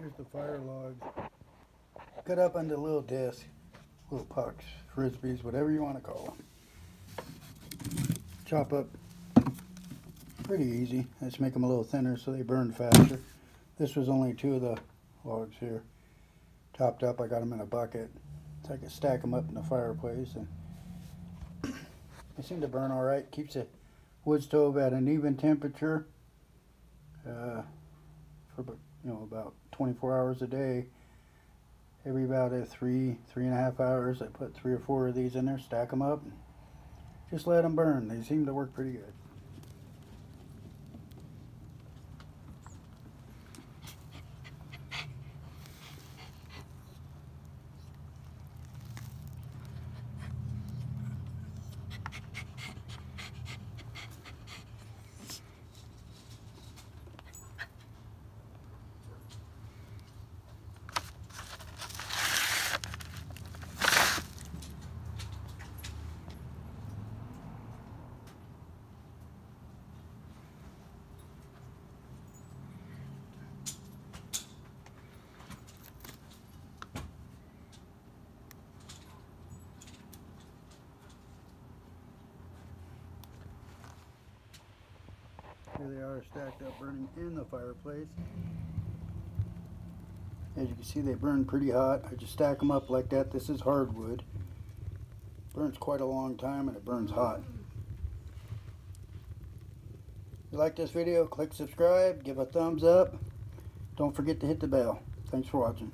Here's the fire logs. Cut up into little discs, little pucks, frisbees, whatever you want to call them. Chop up pretty easy. Let's make them a little thinner so they burn faster. This was only 2 of the logs here. Chopped up, I got them in a bucket so I could stack them up in the fireplace, and they seem to burn all right. Keeps the wood stove at an even temperature for about 24 hours a day. Every about 3.5 hours, I put 3 or 4 of these in there, stack them up, and just let them burn. They seem to work pretty good. Here they are stacked up, burning in the fireplace. As you can see, they burn pretty hot. I just stack them up like that. This is hardwood. Burns quite a long time and it burns hot. If you like this video, click subscribe, give a thumbs up. Don't forget to hit the bell. Thanks for watching.